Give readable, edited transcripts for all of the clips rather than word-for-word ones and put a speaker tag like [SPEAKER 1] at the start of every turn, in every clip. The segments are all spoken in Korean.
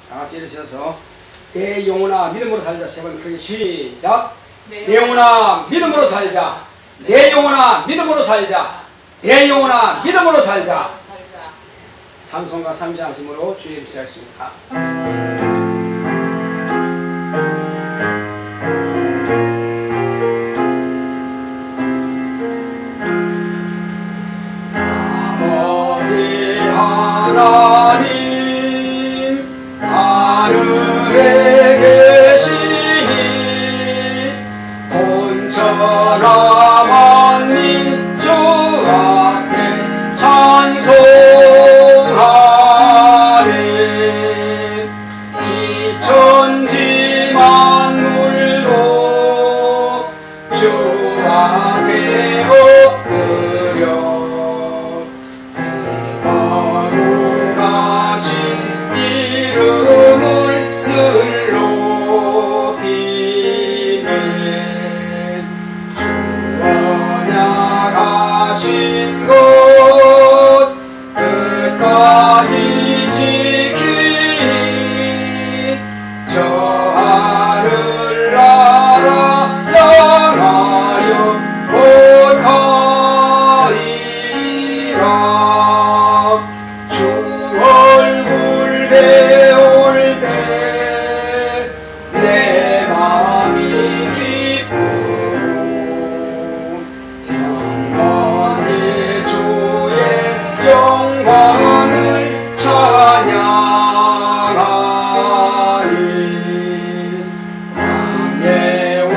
[SPEAKER 1] 다 같이 일으켜서 내 영혼아 믿음으로 살자. 세 번 크게 시작. 내 영혼아 믿음으로 살자. 내 영혼아 믿음으로 살자. 내 영혼아 믿음으로 살자. 찬송가 3장심으로 주의 입시하겠습니다. 아버지 하나님 하늘에 계시니 온천하 만민 주 앞에 찬송하리. 이 천지 만물도 주 앞에 엎드려 바로 가신 이름을 늘 높이네. 주 언약하신 것 끝까지 지키니 저 하늘 나라 향하여 올가리라. 주 얼굴 배울 때 내 마음이 기쁘고 영원히 주의 영광을 찬양하리. 왕의 왕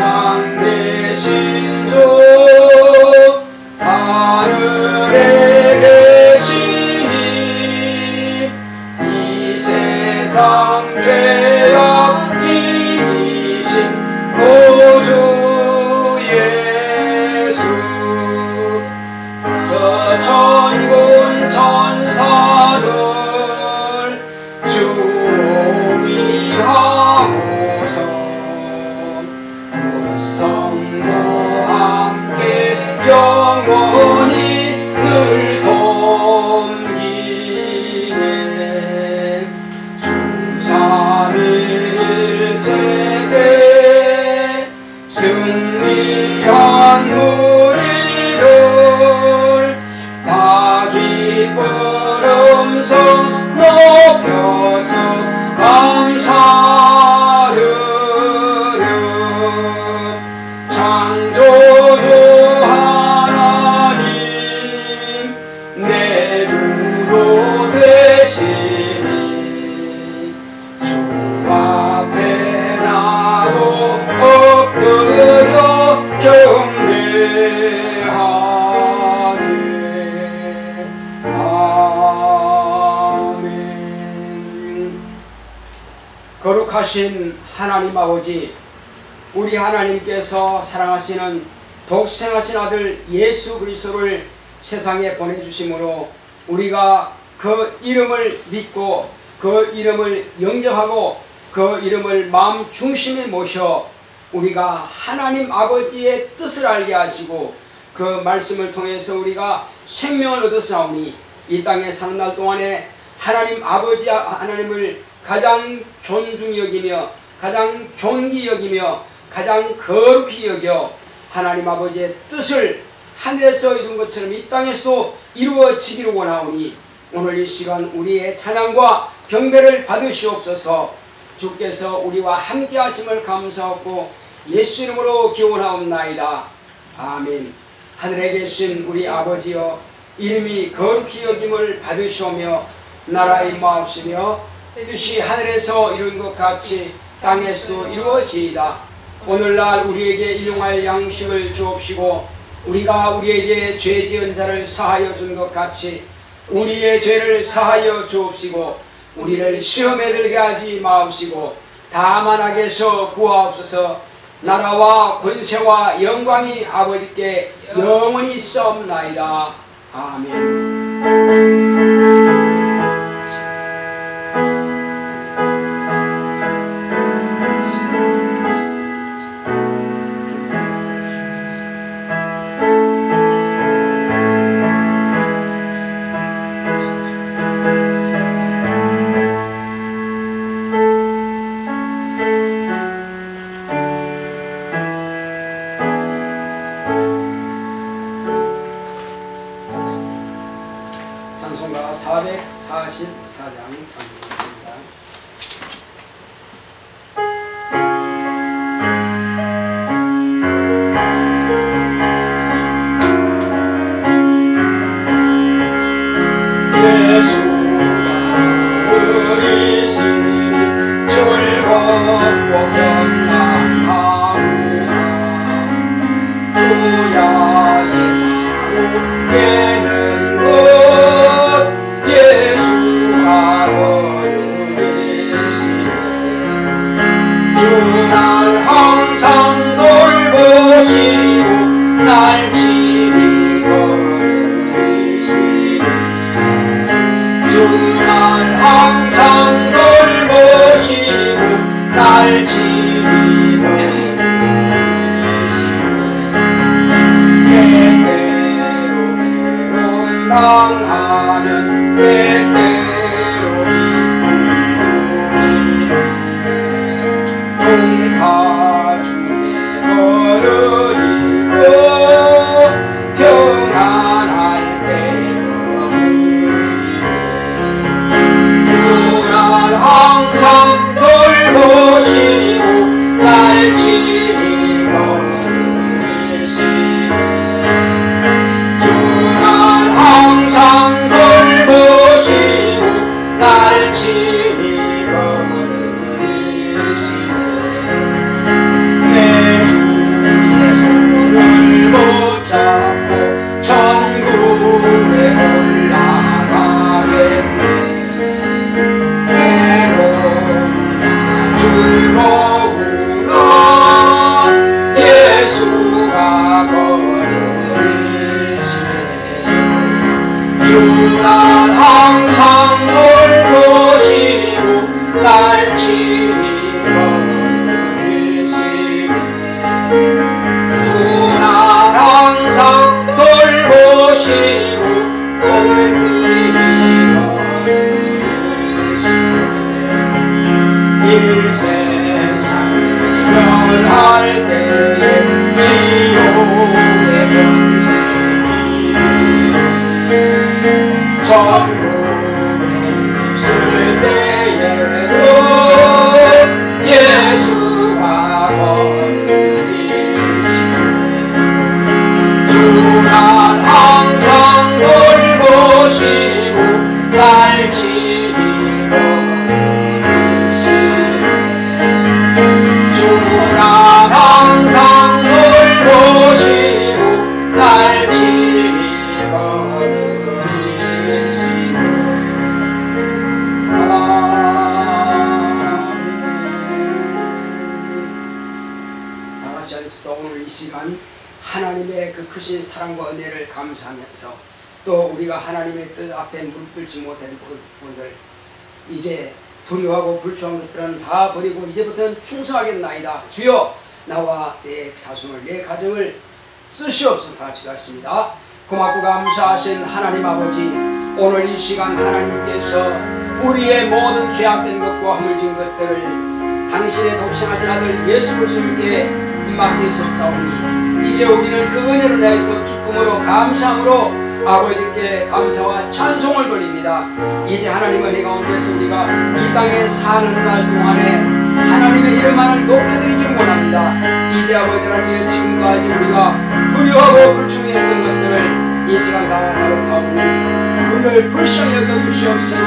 [SPEAKER 1] 되신 주 하늘에 계시니 이 세상 죄악 이기신 구주 예수. 저 천군 천사들 주미하고서 무성도 함께 영원히 늘 섬기네. 주 삼위일체대 승리한 무리들 다 기쁜 음성 높여서 감사드려. 창조주 하나님 내 주로 되시니 주 앞에 나도 엎드려 경배하네. 아멘. 거룩하신 하나님 아버지, 우리 하나님께서 사랑하시는 독생하신 아들 예수 그리스도를 세상에 보내주심으로 우리가 그 이름을 믿고 그 이름을 영접하고 그 이름을 마음 중심에 모셔 우리가 하나님 아버지의 뜻을 알게 하시고 그 말씀을 통해서 우리가 생명을 얻었사오니 이 땅에 사는 날 동안에 하나님 아버지 하나님을 가장 존중히 여기며 가장 존귀히 여기며 가장 거룩히 여겨 하나님 아버지의 뜻을 하늘에서 이룬 것처럼 이 땅에서 이루어지기를 원하오니 오늘 이 시간 우리의 찬양과 경배를 받으시옵소서. 주께서 우리와 함께 하심을 감사하고 예수 이름으로 기원하옵나이다. 아멘. 하늘에 계신 우리 아버지여, 이름이 거룩히 여김을 받으시오며 나라의 임하옵시며 뜻이 하늘에서 이룬 것 같이 땅에서도 이루어지이다. 오늘날 우리에게 일용할 양식을 주옵시고 우리가 우리에게 죄 지은 자를 사하여 준 것 같이 우리의 죄를 사하여 주옵시고 우리를 시험에 들게 하지 마옵시고 다만 악에서 구하옵소서. 나라와 권세와 영광이 아버지께 영원히 있사옵나이다. 아멘. 4장 참고했습니다. 하나님의 그 크신 사랑과 은혜를 감사하면서 또 우리가 하나님의 뜻 앞에 물들지 못한 부분들 이제 두려워하고 불충한 것들은 다 버리고 이제부터는 충성하겠나이다. 주여 나와 내 자손을 내 가정을 쓰시옵소서. 다 기도하겠습니다. 고맙고 감사하신 하나님 아버지, 오늘 이 시간 하나님께서 우리의 모든 죄악된 것과 허물진 것들을 당신의 독생하신 아들 예수 그리스도께 맡기셨사오니 이제 우리는 그 은혜로 인하여서 기쁨으로 감사함으로 아버지께 감사와 찬송을 돌립니다. 이제 하나님 은혜 가운데서 우리가 이 땅에 사는 날 동안에 하나님의 이름만을 높여드리기를 원합니다. 이제 아버지 하나님 지금까지 우리가 두려워하고 불충했던 것들을 이 시간 다 자복하오니 우리를 불쌍히 여겨주시옵시고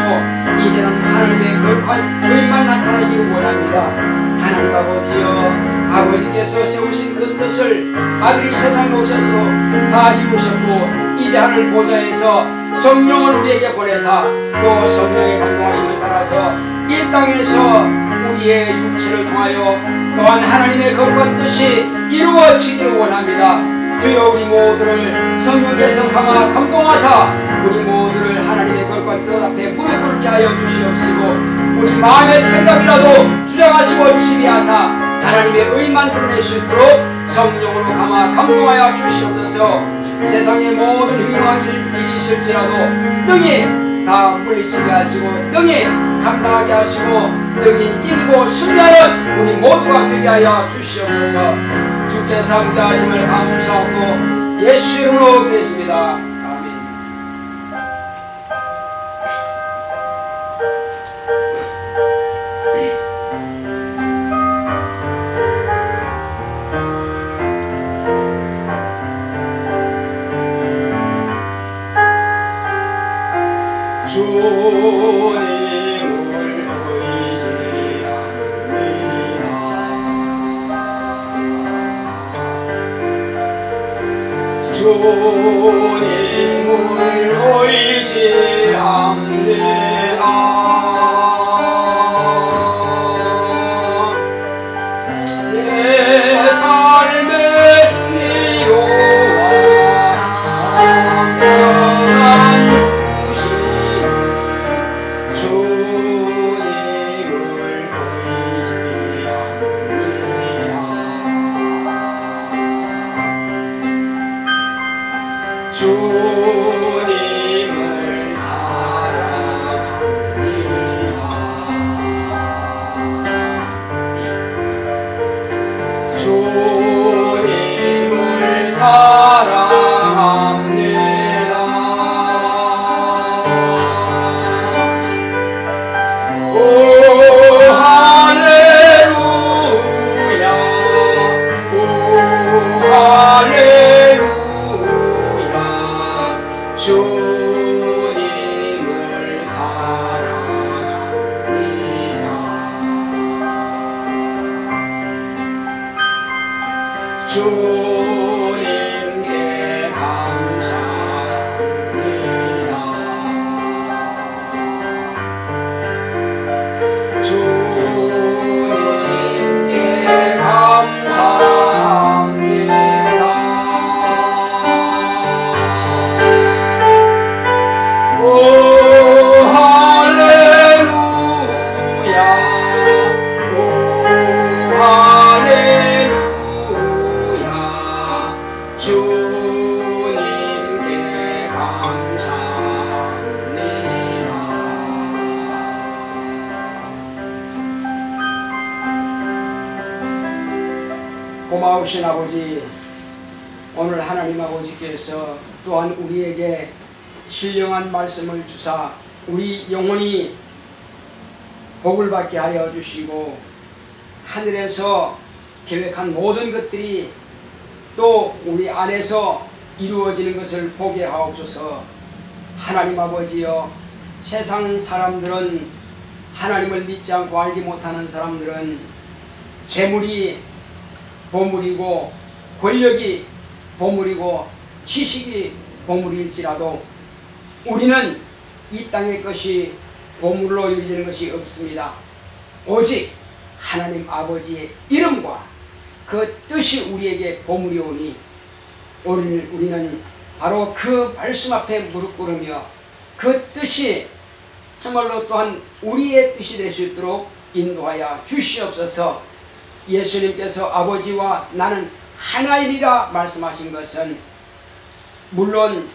[SPEAKER 1] 이제는 하나님의 거룩한 의만 나타나기를 원합니다. 하나님 아버지여, 아버지께서 세우신 그 뜻을 아들이 세상에 오셔서 다 이루셨고 이제 하늘 보좌에서 성령을 우리에게 보내사 또 성령의 감동하심을 따라서 이 땅에서 우리의 육체를 통하여 또한 하나님의 거룩한 뜻이 이루어지기를 원합니다. 주여 우리 모두를 성령께서 감화 감동하사 우리 모두를 하나님의 거룩한 뜻 앞에 무릎 꿇게 하여 주시옵시고 우리 마음의 생각이라도 주장하시고 지배하사 하나님의 의만 드러낼 수 있도록 성령으로 감화 감동하여 주시옵소서. 세상의 모든 흉흉한 일이 있을지라도 능히 다 물리치게 하시고 능히 감당하게 하시고 능히 이기고 승리하는 우리 모두가 되게 하여 주시옵소서. 주께서 함께 하심을 감사하고 예수 이름으로 기도했습니다. 아멘. 주님께 감사합니다. 주님께 감사합니다. 오 할렐루야, 오 할렐루야, 주님께 감사합니다. 고마우신 아버지, 오늘 하나님 아버지께서 또한 우리에게 신령한 말씀을 주사 우리 영혼이 복을 받게 하여 주시고 하늘에서 계획한 모든 것들이 또 우리 안에서 이루어지는 것을 보게 하옵소서. 하나님 아버지여, 세상 사람들은, 하나님을 믿지 않고 알지 못하는 사람들은 재물이 보물이고 권력이 보물이고 지식이 보물일지라도 우리는 이 땅의 것이 보물로 여기는 것이 없습니다. 오직 하나님 아버지의 이름과 그 뜻이 우리에게 보물이오니 오늘 우리는 바로 그 말씀 앞에 무릎 꿇으며 그 뜻이 정말로 또한 우리의 뜻이 될 수 있도록 인도하여 주시옵소서. 예수님께서 아버지와 나는 하나이니라 말씀하신 것은 물론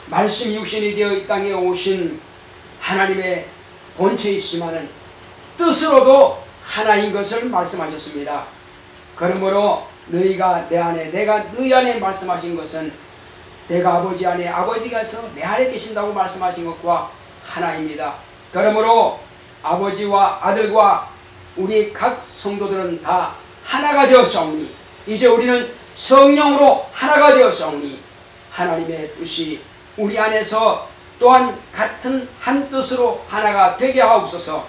[SPEAKER 1] 말씀이 육신이 되어 이 땅에 오신 하나님의 본체이시마는 뜻으로도 하나인 것을 말씀하셨습니다. 그러므로 너희가 내 안에, 내가 너희 안에 말씀하신 것은 내가 아버지 안에, 아버지께서 내 안에 계신다고 말씀하신 것과 하나입니다. 그러므로 아버지와 아들과 우리 각 성도들은 다 하나가 되었사오니 이제 우리는 성령으로 하나가 되었사오니 하나님의 뜻이 우리 안에서 또한 같은 한 뜻으로 하나가 되게 하옵소서.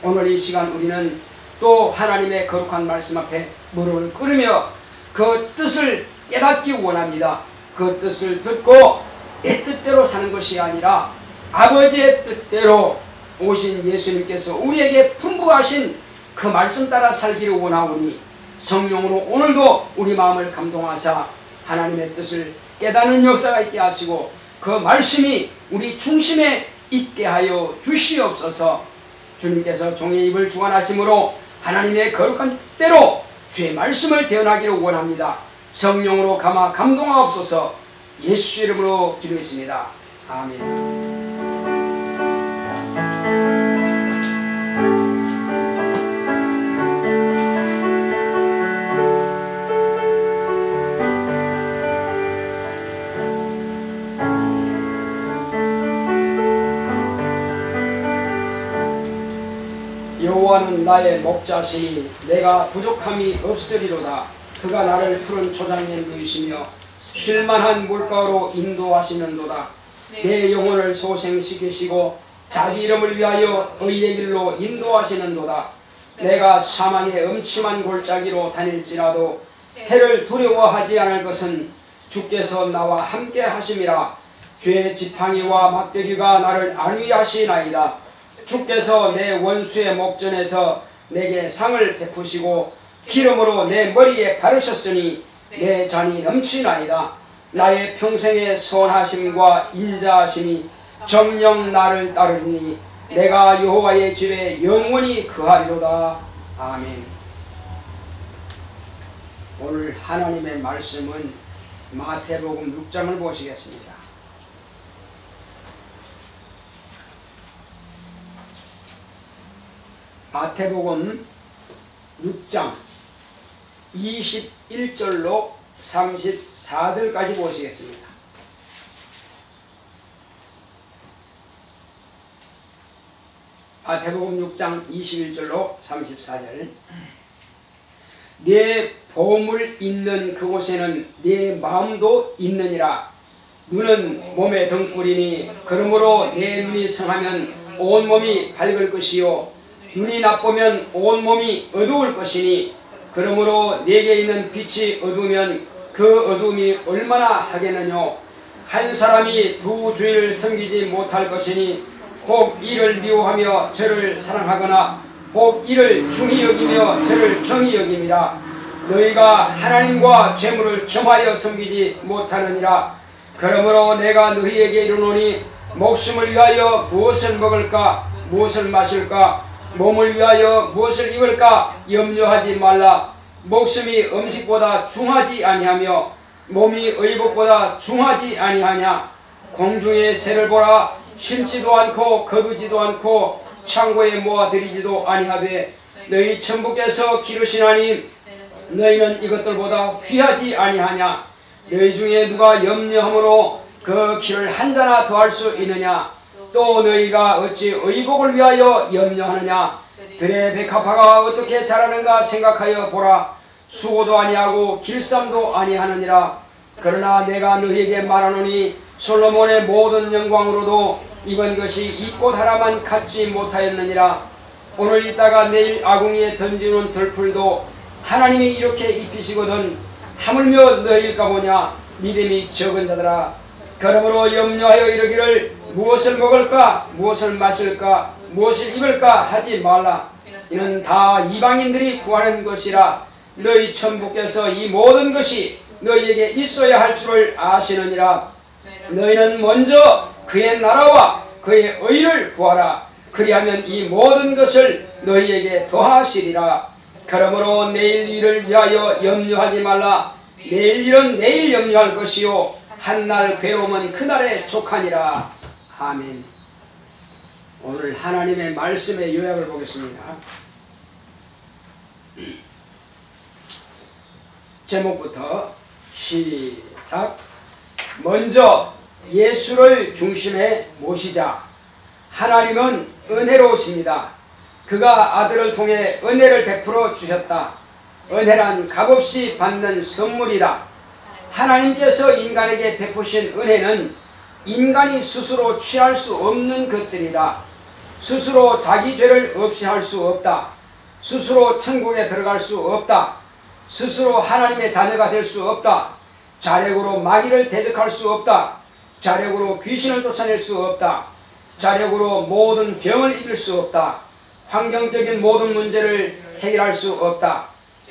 [SPEAKER 1] 오늘 이 시간 우리는 또 하나님의 거룩한 말씀 앞에 무릎을 꿇으며 그 뜻을 깨닫기 원합니다. 그 뜻을 듣고 내 뜻대로 사는 것이 아니라 아버지의 뜻대로 오신 예수님께서 우리에게 분부하신 그 말씀 따라 살기를 원하오니 성령으로 오늘도 우리 마음을 감동하사 하나님의 뜻을 깨닫는 역사가 있게 하시고 그 말씀이 우리 중심에 있게 하여 주시옵소서. 주님께서 종의 입을 주관하심으로 하나님의 거룩한 뜻대로 주의 말씀을 대언하기를 원합니다. 성령으로 감화 감동하옵소서. 예수 이름으로 기도했습니다. 아멘. 여호와는 나의 목자시니 내가 부족함이 없으리로다. 그가 나를 푸른 초장에 누이시며 쉴만한 물가로 인도하시는도다. 내 영혼을 소생시키시고 자기 이름을 위하여 의의 길로 인도하시는도다. 내가 사망의 음침한 골짜기로 다닐지라도 해를 두려워하지 않을 것은 주께서 나와 함께 하심이라. 죄의 지팡이와 막대기가 나를 안위하시나이다. 주께서 내 원수의 목전에서 내게 상을 베푸시고 기름으로 내 머리에 바르셨으니 내 잔이 넘치나이다. 나의 평생의 선하심과 인자하심이 정녕 나를 따르니 내가 여호와의 집에 영원히 거하리로다. 아멘. 오늘 하나님의 말씀은 마태복음 6장을 보시겠습니다. 마태복음 6장 21절로 34절까지 보시겠습니다. 마태복음 6장 21절로 34절. 내 보물 있는 그곳에는 내 마음도 있느니라. 눈은 몸의 등불이니 그러므로 내 눈이 성하면 온 몸이 밝을 것이요 눈이 나쁘면 온 몸이 어두울 것이니 그러므로 내게 있는 빛이 어두우면 그 어두움이 얼마나 하겠느냐. 한 사람이 두 주인을 섬기지 못할 것이니 혹 이를 미워하며 저를 사랑하거나 혹 이를 중히 여기며 저를 경히 여김이라. 너희가 하나님과 재물을 겸하여 섬기지 못하느니라. 그러므로 내가 너희에게 이르노니 목숨을 위하여 무엇을 먹을까 무엇을 마실까 몸을 위하여 무엇을 입을까 염려하지 말라. 목숨이 음식보다 중하지 아니하며 몸이 의복보다 중하지 아니하냐. 공중의 새를 보라. 심지도 않고 거두지도 않고 창고에 모아들이지도 아니하되 너희 천부께서 기르시나니 너희는 이것들보다 귀하지 아니하냐. 너희 중에 누가 염려함으로 그 키를 한자나 더할 수 있느냐. 또 너희가 어찌 의복을 위하여 염려하느냐. 들의 백합화가 어떻게 자라는가 생각하여 보라. 수고도 아니하고 길쌈도 아니하느니라. 그러나 내가 너희에게 말하노니 솔로몬의 모든 영광으로도 이번 것이 이 꽃 하나만 갖지 못하였느니라. 오늘 있다가 내일 아궁이에 던지는 들풀도 하나님이 이렇게 입히시거든 하물며 너희일까 보냐. 믿음이 적은 자들아. 그러므로 염려하여 이르기를 무엇을 먹을까 무엇을 마실까 무엇을 입을까 하지 말라. 이는 다 이방인들이 구하는 것이라. 너희 천부께서 이 모든 것이 너희에게 있어야 할 줄을 아시느니라. 너희는 먼저 그의 나라와 그의 의를 구하라. 그리하면 이 모든 것을 너희에게 더하시리라. 그러므로 내일 일을 위하여 염려하지 말라. 내일 일은 내일 염려할 것이요 한날 괴로움은 그날에 족하니라. 아멘. 오늘 하나님의 말씀의 요약을 보겠습니다. 제목부터 시작. 먼저 예수를 중심에 모시자. 하나님은 은혜로우십니다. 그가 아들을 통해 은혜를 베풀어 주셨다. 은혜란 값없이 받는 선물이다. 하나님께서 인간에게 베푸신 은혜는 인간이 스스로 취할 수 없는 것들이다. 스스로 자기 죄를 없이 할 수 없다. 스스로 천국에 들어갈 수 없다. 스스로 하나님의 자녀가 될 수 없다. 자력으로 마귀를 대적할 수 없다. 자력으로 귀신을 쫓아낼 수 없다. 자력으로 모든 병을 이길 수 없다. 환경적인 모든 문제를 해결할 수 없다.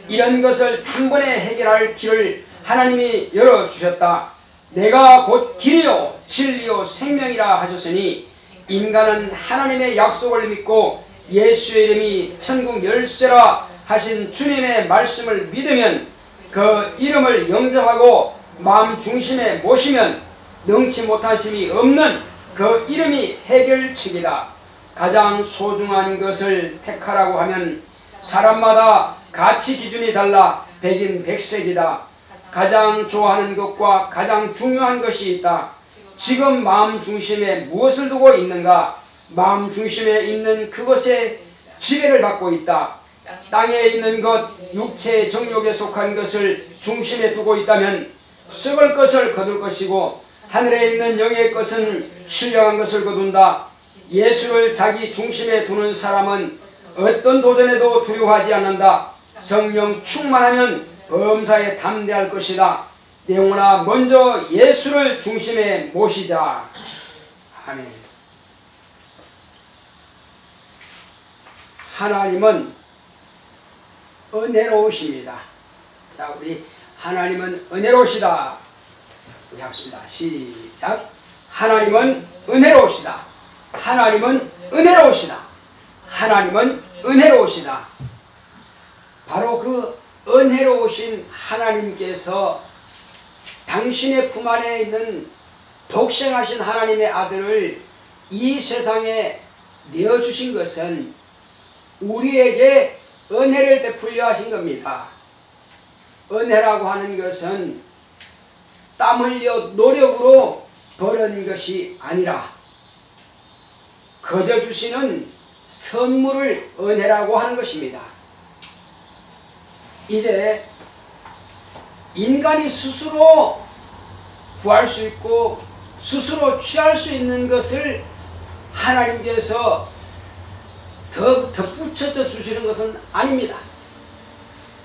[SPEAKER 1] 이런 것을 단번에 해결할 길을 하나님이 열어주셨다. 내가 곧 길이요 진리요 생명이라 하셨으니 인간은 하나님의 약속을 믿고 예수의 이름이 천국 열쇠라 하신 주님의 말씀을 믿으면 그 이름을 영접하고 마음 중심에 모시면 능치 못하심이 없는 그 이름이 해결책이다. 가장 소중한 것을 택하라고 하면 사람마다 가치 기준이 달라 백인 백색이다. 가장 좋아하는 것과 가장 중요한 것이 있다. 지금 마음 중심에 무엇을 두고 있는가? 마음 중심에 있는 그것에 지배를 받고 있다. 땅에 있는 것, 육체의 정욕에 속한 것을 중심에 두고 있다면 썩을 것을 거둘 것이고 하늘에 있는 영의 것은 신령한 것을 거둔다. 예수를 자기 중심에 두는 사람은 어떤 도전에도 두려워하지 않는다. 성령 충만하면 범사에 담대할 것이다. 영혼아 먼저 예수를 중심에 모시자. 아멘. 하나님은 은혜로우십니다. 자, 우리 하나님은 은혜로우시다. 우리 합시다. 시작. 하나님은 은혜로우시다. 하나님은 은혜로우시다. 하나님은 은혜로우시다. 바로 그 은혜로우신 하나님께서 당신의 품 안에 있는 독생하신 하나님의 아들을 이 세상에 내어주신 것은 우리에게 은혜를 베풀려 하신 겁니다. 은혜라고 하는 것은 땀 흘려 노력으로 버는 것이 아니라 거저 주시는 선물을 은혜라고 하는 것입니다. 이제 인간이 스스로 구할 수 있고 스스로 취할 수 있는 것을 하나님께서 더 덧붙여 주시는 것은 아닙니다.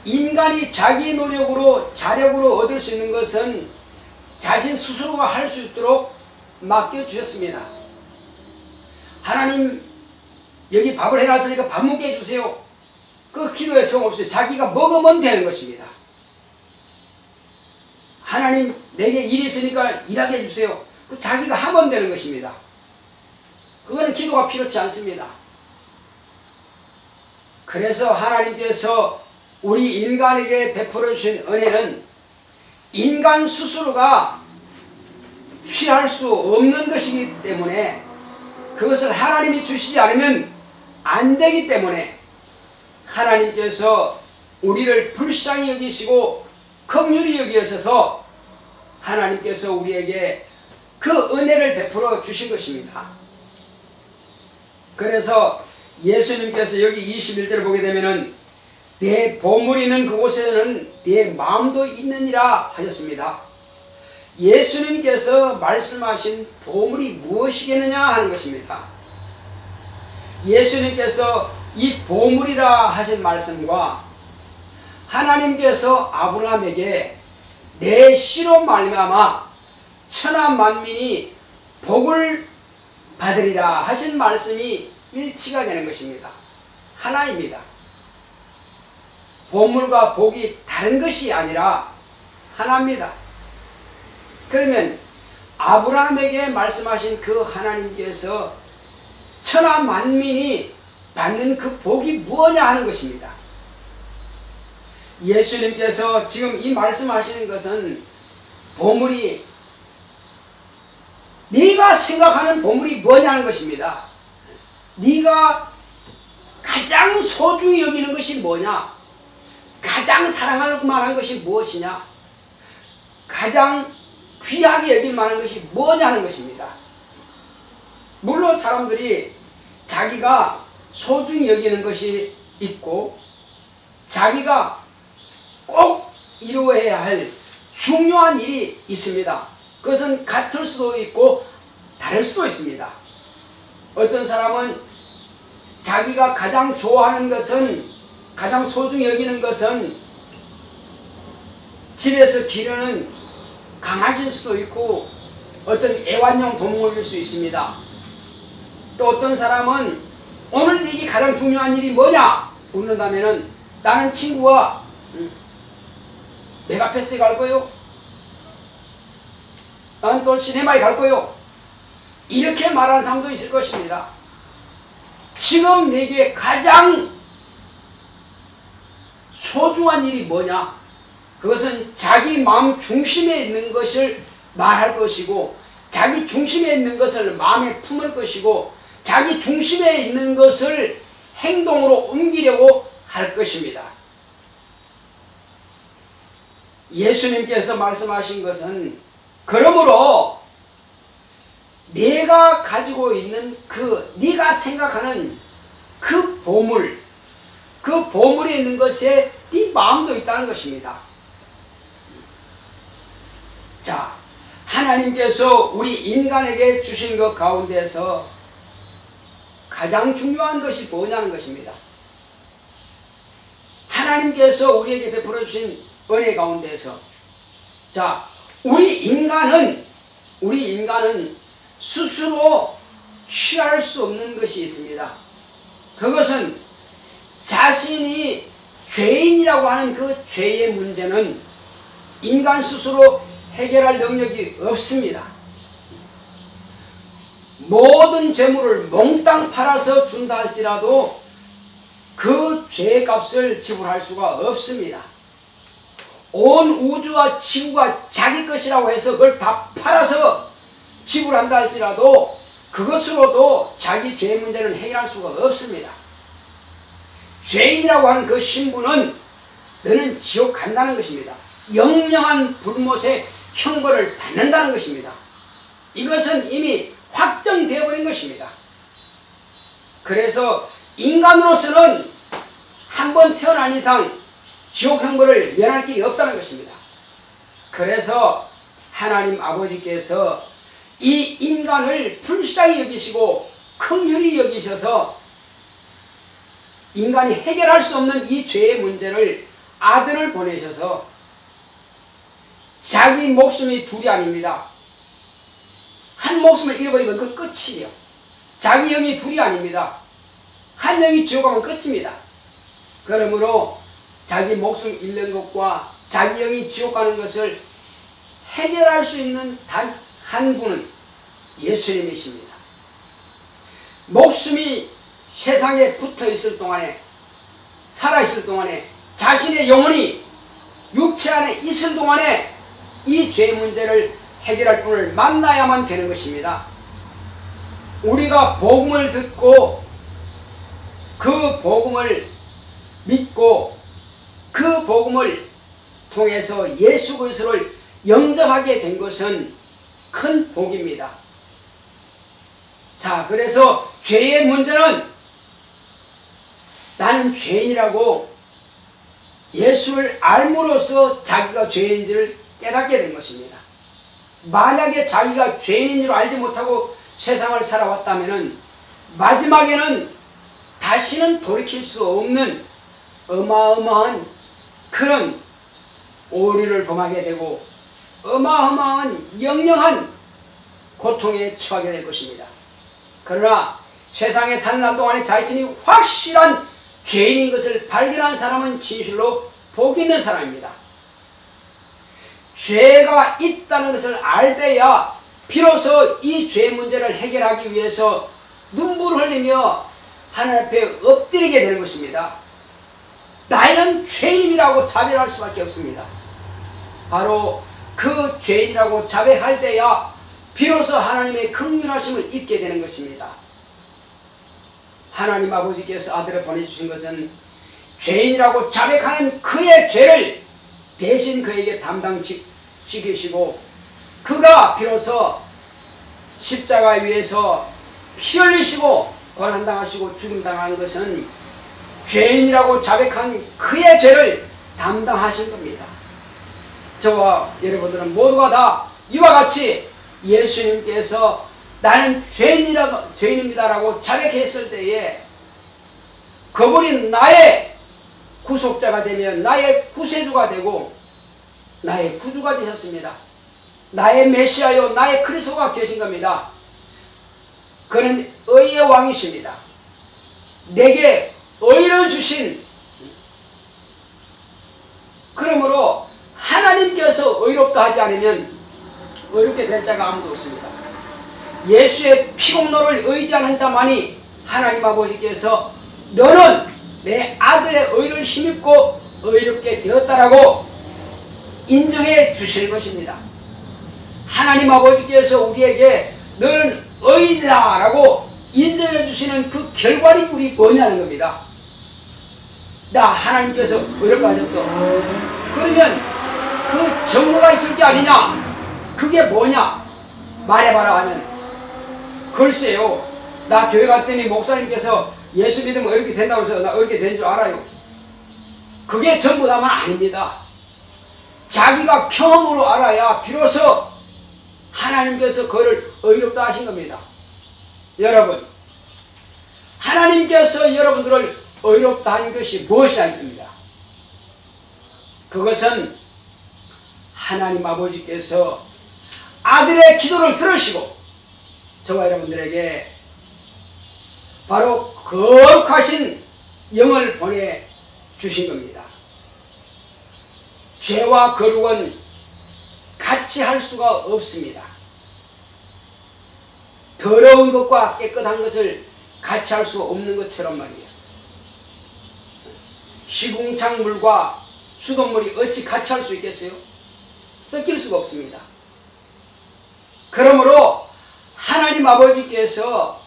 [SPEAKER 1] 인간이 자기 노력으로 자력으로 얻을 수 있는 것은 자신 스스로가 할 수 있도록 맡겨주셨습니다. 하나님 여기 밥을 해놨으니까 밥 먹게 해주세요. 그 기도에 소용없어요. 자기가 먹으면 되는 것입니다. 하나님 내게 일이 있으니까 일하게 해주세요. 그 자기가 하면 되는 것입니다. 그거는 기도가 필요치 않습니다. 그래서 하나님께서 우리 인간에게 베풀어 주신 은혜는 인간 스스로가 취할 수 없는 것이기 때문에 그것을 하나님이 주시지 않으면 안 되기 때문에 하나님께서 우리를 불쌍히 여기시고 긍휼히 여기셔서 하나님께서 우리에게 그 은혜를 베풀어 주신 것입니다. 그래서 예수님께서 여기 21절을 보게 되면은 내 보물이 있는 그곳에는 내 마음도 있느니라 하셨습니다. 예수님께서 말씀하신 보물이 무엇이겠느냐 하는 것입니다. 예수님께서 이 보물이라 하신 말씀과 하나님께서 아브라함에게 내 씨로 말미암아 천하 만민이 복을 받으리라 하신 말씀이 일치가 되는 것입니다. 하나입니다. 보물과 복이 다른 것이 아니라 하나입니다. 그러면 아브라함에게 말씀하신 그 하나님께서 천하 만민이 받는 그 복이 무엇냐 하는 것입니다. 예수님께서 지금 이 말씀하시는 것은 보물이 네가 생각하는 보물이 뭐냐는 것입니다. 네가 가장 소중히 여기는 것이 뭐냐? 가장 사랑할 만한 것이 무엇이냐? 가장 귀하게 여길 만한 것이 뭐냐는 것입니다. 물론 사람들이 자기가 소중히 여기는 것이 있고 자기가 꼭 이루어야 할 중요한 일이 있습니다. 그것은 같을 수도 있고 다를 수도 있습니다. 어떤 사람은 자기가 가장 좋아하는 것은 가장 소중히 여기는 것은 집에서 기르는 강아지일 수도 있고 어떤 애완용 동물일 수 있습니다. 또 어떤 사람은 오늘 네게 가장 중요한 일이 뭐냐 묻는다면은 나는 친구와 메가패스에 갈 거요. 나는 또 시네마에 갈 거요. 이렇게 말하는 사람도 있을 것입니다. 지금 내게 가장 소중한 일이 뭐냐? 그것은 자기 마음 중심에 있는 것을 말할 것이고 자기 중심에 있는 것을 마음에 품을 것이고 자기 중심에 있는 것을 행동으로 옮기려고 할 것입니다. 예수님께서 말씀하신 것은 그러므로 네가 가지고 있는 네가 생각하는 그 보물, 그 보물에 있는 것에 네 마음도 있다는 것입니다. 자, 하나님께서 우리 인간에게 주신 것 가운데서 가장 중요한 것이 뭐냐는 것입니다. 하나님께서 우리에게 베풀어 주신 은혜 가운데서 자, 우리 인간은 스스로 취할 수 없는 것이 있습니다. 그것은 자신이 죄인이라고 하는 그 죄의 문제는 인간 스스로 해결할 능력이 없습니다. 모든 재물을 몽땅 팔아서 준다 할지라도 그 죄의 값을 지불할 수가 없습니다. 온 우주와 지구가 자기 것이라고 해서 그걸 다 팔아서 지불한다 할지라도 그것으로도 자기 죄의 문제는 해결할 수가 없습니다. 죄인이라고 하는 그 신분은 너는 지옥 간다는 것입니다. 영영한 불못의 형벌을 받는다는 것입니다. 이것은 이미 확정되어 버린 것입니다. 그래서 인간으로서는 한 번 태어난 이상 지옥 형벌을 면할 길이 없다는 것입니다. 그래서 하나님 아버지께서 이 인간을 불쌍히 여기시고 긍휼히 여기셔서 인간이 해결할 수 없는 이 죄의 문제를 아들을 보내셔서 자기 목숨이 둘이 아닙니다. 한 목숨을 잃어버리면 그 끝이에요. 자기 영이 둘이 아닙니다. 한 영이 지옥 가면 끝입니다. 그러므로 자기 목숨 잃는 것과 자기 영이 지옥 가는 것을 해결할 수 있는 단 한 분은 예수님이십니다. 목숨이 세상에 붙어 있을 동안에, 살아 있을 동안에, 자신의 영혼이 육체 안에 있을 동안에 이 죄 문제를 해결할 분을 만나야만 되는 것입니다. 우리가 복음을 듣고 그 복음을 믿고 그 복음을 통해서 예수 그리스도를 영접하게 된 것은 큰 복입니다. 자, 그래서 죄의 문제는 나는 죄인이라고 예수를 알므로써 자기가 죄인인지를 깨닫게 된 것입니다. 만약에 자기가 죄인인 줄 알지 못하고 세상을 살아왔다면 마지막에는 다시는 돌이킬 수 없는 어마어마한 그런 오류를 범하게 되고 어마어마한 영영한 고통에 처하게 될 것입니다. 그러나 세상에 사는 날 동안에 자신이 확실한 죄인인 것을 발견한 사람은 진실로 복 있는 사람입니다. 죄가 있다는 것을 알때야 비로소 이 죄 문제를 해결하기 위해서 눈물을 흘리며 하나님 앞에 엎드리게 되는 것입니다. 나는 죄인이라고 자백할 수밖에 없습니다. 바로 그 죄인이라고 자백할 때야 비로소 하나님의 긍휼하심을 입게 되는 것입니다. 하나님 아버지께서 아들을 보내주신 것은 죄인이라고 자백하는 그의 죄를 대신 그에게 담당시키시고 그가 비로소 십자가 위에서 피 흘리시고 고난당하시고 죽음당하는 것은 죄인이라고 자백한 그의 죄를 담당하신 겁니다. 저와 여러분들은 모두가 다 이와 같이 예수님께서 나는 죄인입니다라고 자백했을 때에 그분이 나의 구속자가 되며 나의 구세주가 되고 나의 구주가 되셨습니다. 나의 메시아요 나의 그리스도가 되신 겁니다. 그는 의의 왕이십니다. 내게 의를 주신, 그러므로 하나님께서 의롭다 하지 않으면 의롭게 될 자가 아무도 없습니다. 예수의 피공로를 의지하는 자만이 하나님 아버지께서 너는 내 아들의 의를 힘입고 의롭게 되었다라고 인정해 주시는 것입니다. 하나님 아버지께서 우리에게 너는 의인이다 라고 인정해 주시는 그 결과물이 뭐냐는 겁니다. 나 하나님께서 의롭다 하셨어. 그러면 그 증거가 있을 게 아니냐? 그게 뭐냐? 말해봐라 하면 글쎄요, 나 교회 갔더니 목사님께서 예수 믿으면 이렇게 된다고 해서 나 이렇게 된 줄 알아요. 그게 전부 다만 아닙니다. 자기가 경험으로 알아야 비로소 하나님께서 그를 의롭다 하신 겁니다. 여러분, 하나님께서 여러분들을 의롭다 한 것이 무엇이냐는 겁니다. 그것은 하나님 아버지께서 아들의 기도를 들으시고 저와 여러분들에게 바로 거룩하신 영을 보내주신 겁니다. 죄와 거룩은 같이 할 수가 없습니다. 더러운 것과 깨끗한 것을 같이 할 수 없는 것처럼 말이에요. 시궁창 물과 수돗물이 어찌 같이 할 수 있겠어요? 섞일 수가 없습니다. 그러므로 하나님 아버지께서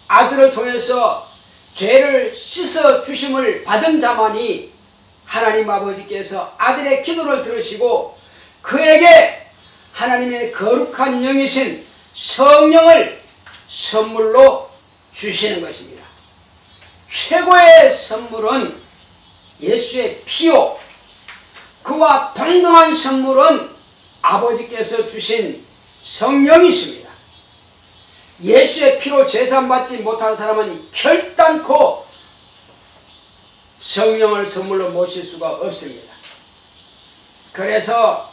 [SPEAKER 1] 아들을 통해서 죄를 씻어 주심을 받은 자만이 하나님 아버지께서 아들의 기도를 들으시고 그에게 하나님의 거룩한 영이신 성령을 선물로 주시는 것입니다. 최고의 선물은 예수의 피요, 그와 동등한 선물은 아버지께서 주신 성령이십니다. 예수의 피로 제사받지 못한 사람은 결단코 성령을 선물로 모실 수가 없습니다. 그래서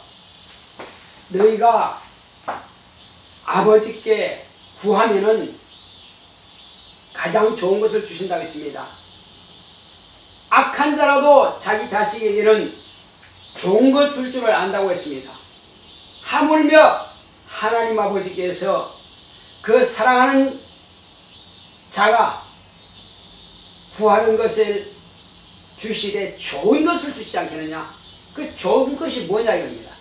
[SPEAKER 1] 너희가 아버지께 구하면은 가장 좋은 것을 주신다고 했습니다. 악한 자라도 자기 자식에게는 좋은 것 줄 줄을 안다고 했습니다. 하물며 하나님 아버지께서 그 사랑하는 자가 구하는 것을 주시되 좋은 것을 주시지 않겠느냐. 그 좋은 것이 뭐냐 이겁니다.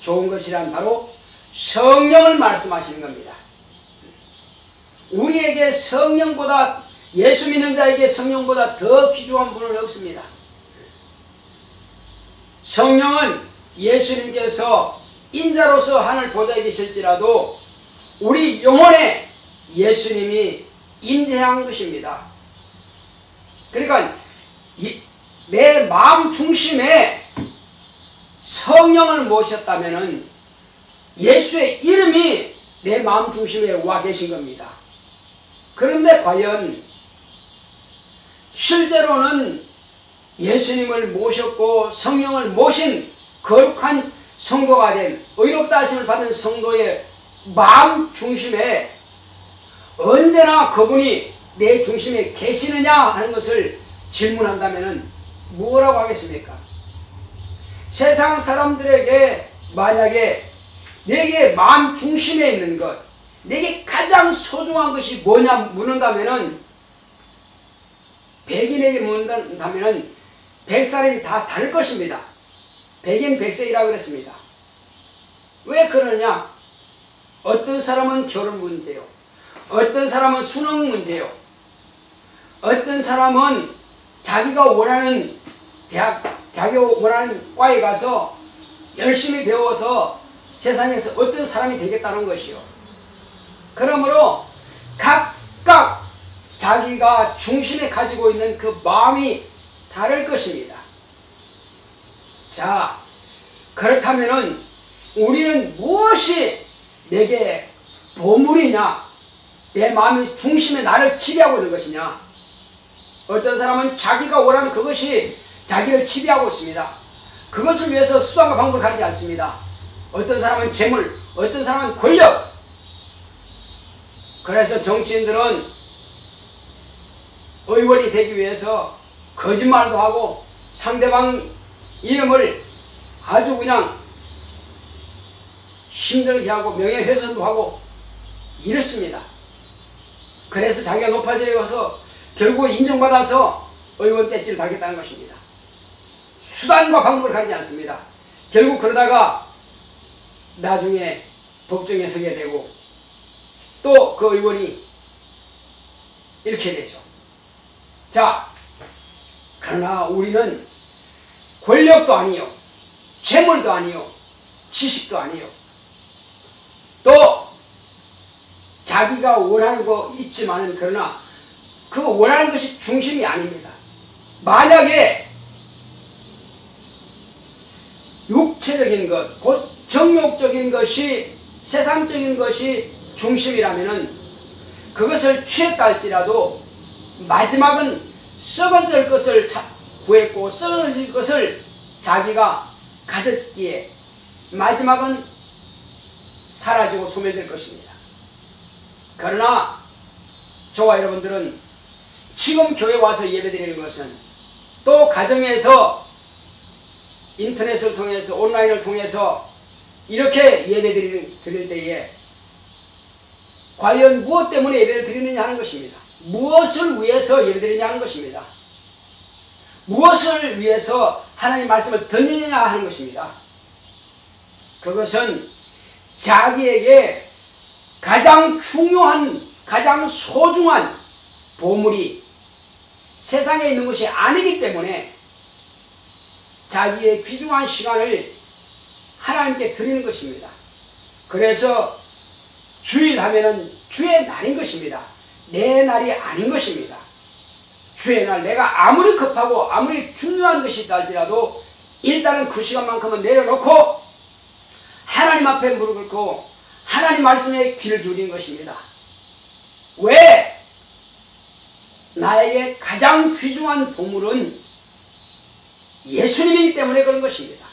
[SPEAKER 1] 좋은 것이란 바로 성령을 말씀하시는 겁니다. 우리에게 성령보다, 예수 믿는 자에게 성령보다 더 귀중한 분은 없습니다. 성령은 예수님께서 인자로서 하늘 보좌에 계실지라도 우리 영혼에 예수님이 인재한 것입니다. 그러니까 내 마음 중심에 성령을 모셨다면 예수의 이름이 내 마음 중심에 와 계신 겁니다. 그런데 과연 실제로는 예수님을 모셨고 성령을 모신 거룩한 성도가 된 의롭다 하심을 받은 성도의 마음 중심에 언제나 그분이 내 중심에 계시느냐 하는 것을 질문한다면 뭐라고 하겠습니까? 세상 사람들에게 만약에 내게 마음 중심에 있는 것, 내게 가장 소중한 것이 뭐냐 묻는다면, 백인에게 묻는다면 100사람이 다 다를 것입니다. 백인 백색이라고 그랬습니다. 왜 그러냐? 어떤 사람은 결혼 문제요, 어떤 사람은 수능 문제요, 어떤 사람은 자기가 원하는 대학, 자기가 원하는 과에 가서 열심히 배워서 세상에서 어떤 사람이 되겠다는 것이요. 그러므로 각각 자기가 중심에 가지고 있는 그 마음이 다를 것입니다. 자, 그렇다면은 우리는 무엇이 내게 보물이냐, 내 마음의 중심에 나를 지배하고 있는 것이냐. 어떤 사람은 자기가 원하는 그것이 자기를 지배하고 있습니다. 그것을 위해서 수단과 방법을 가리지 않습니다. 어떤 사람은 재물, 어떤 사람은 권력. 그래서 정치인들은 의원이 되기 위해서 거짓말도 하고 상대방 이름을 아주 그냥 힘들게 하고 명예훼손도 하고 이렇습니다. 그래서 자기가 높아져 가서 결국 인정받아서 의원 배지를 달겠다는 것입니다. 수단과 방법을 가리지 않습니다. 결국 그러다가 나중에 법정에 서게 되고 또 그 의원이 잃게 되죠. 자, 그러나 우리는 권력도 아니요, 재물도 아니요, 지식도 아니요, 또 자기가 원하는 거 있지만은 그러나 그 원하는 것이 중심이 아닙니다. 만약에 육체적인 것, 곧 정욕적인 것이, 세상적인 것이 중심이라면은 그것을 취했다 할지라도 마지막은 썩어질 것을 구했고 썩어질 것을 자기가 가졌기에 마지막은 사라지고 소멸될 것입니다. 그러나 저와 여러분들은 지금 교회 와서 예배드리는 것은, 또 가정에서 인터넷을 통해서, 온라인을 통해서 이렇게 예배드릴 때에 과연 무엇 때문에 예배를 드리느냐 하는 것입니다. 무엇을 위해서 예배드리느냐 하는 것입니다. 무엇을 위해서 하나님 말씀을 듣느냐 하는 것입니다. 그것은 자기에게 가장 중요한, 가장 소중한 보물이 세상에 있는 것이 아니기 때문에 자기의 귀중한 시간을 하나님께 드리는 것입니다. 그래서 주일 하면은 주의 날인 것입니다. 내 날이 아닌 것입니다. 주의 날 내가 아무리 급하고 아무리 중요한 것이 있다 할지라도 일단은 그 시간만큼은 내려놓고 하나님 앞에 무릎 꿇고 하나님 말씀에 귀를 기울인 것입니다. 왜? 나에게 가장 귀중한 보물은 예수님이기 때문에 그런 것입니다.